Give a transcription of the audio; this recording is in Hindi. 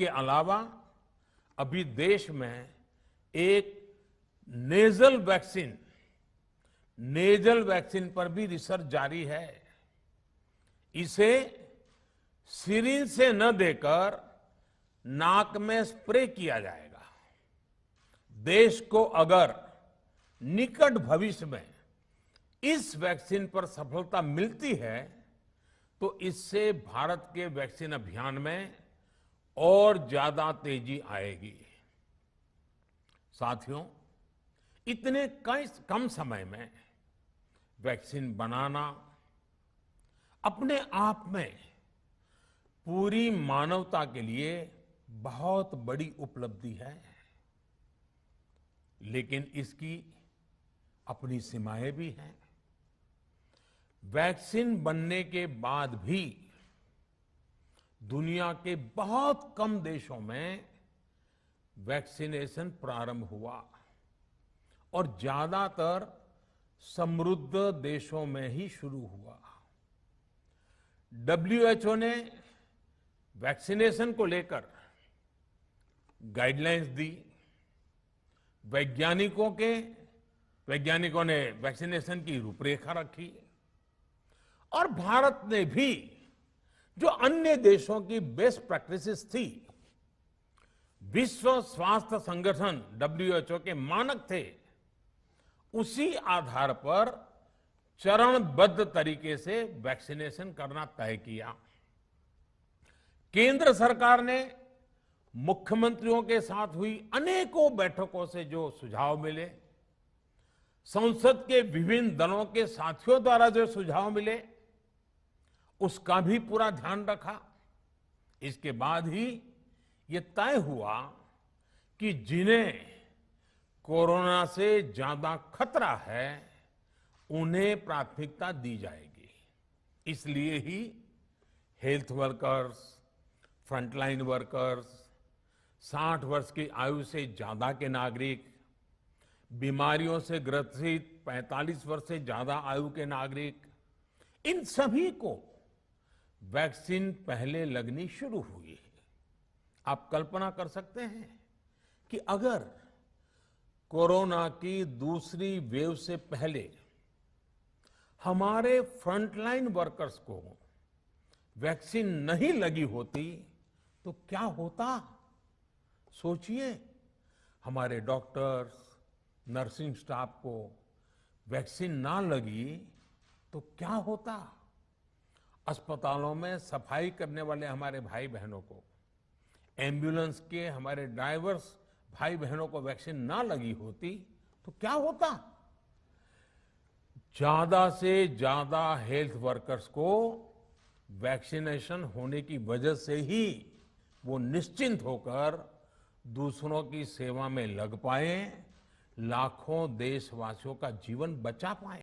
इसके अलावा अभी देश में एक नेजल वैक्सीन पर भी रिसर्च जारी है। इसे सिरिंज से न देकर नाक में स्प्रे किया जाएगा। देश को अगर निकट भविष्य में इस वैक्सीन पर सफलता मिलती है तो इससे भारत के वैक्सीन अभियान में और ज्यादा तेजी आएगी। साथियों, इतने कम समय में वैक्सीन बनाना अपने आप में पूरी मानवता के लिए बहुत बड़ी उपलब्धि है, लेकिन इसकी अपनी सीमाएं भी हैं। वैक्सीन बनने के बाद भी दुनिया के बहुत कम देशों में वैक्सीनेशन प्रारंभ हुआ और ज्यादातर समृद्ध देशों में ही शुरू हुआ। WHO ने वैक्सीनेशन को लेकर गाइडलाइंस दी। वैज्ञानिकों ने वैक्सीनेशन की रूपरेखा रखी और भारत ने भी जो अन्य देशों की बेस्ट प्रैक्टिसेस थी, विश्व स्वास्थ्य संगठन WHO के मानक थे, उसी आधार पर चरणबद्ध तरीके से वैक्सीनेशन करना तय किया। केंद्र सरकार ने मुख्यमंत्रियों के साथ हुई अनेकों बैठकों से जो सुझाव मिले, संसद के विभिन्न दलों के साथियों द्वारा जो सुझाव मिले, उसका भी पूरा ध्यान रखा। इसके बाद ही ये तय हुआ कि जिन्हें कोरोना से ज्यादा खतरा है उन्हें प्राथमिकता दी जाएगी। इसलिए ही हेल्थ वर्कर्स, फ्रंटलाइन वर्कर्स, 60 वर्ष की आयु से ज्यादा के नागरिक, बीमारियों से ग्रसित 45 वर्ष से ज्यादा आयु के नागरिक, इन सभी को वैक्सीन पहले लगनी शुरू हुई है। आप कल्पना कर सकते हैं कि अगर कोरोना की दूसरी वेव से पहले हमारे फ्रंटलाइन वर्कर्स को वैक्सीन नहीं लगी होती तो क्या होता? सोचिए, हमारे डॉक्टर्स, नर्सिंग स्टाफ को वैक्सीन ना लगी तो क्या होता? अस्पतालों में सफाई करने वाले हमारे भाई बहनों को, एम्बुलेंस के हमारे ड्राइवर्स भाई बहनों को वैक्सीन ना लगी होती तो क्या होता? ज्यादा से ज्यादा हेल्थ वर्कर्स को वैक्सीनेशन होने की वजह से ही वो निश्चिंत होकर दूसरों की सेवा में लग पाए, लाखों देशवासियों का जीवन बचा पाए।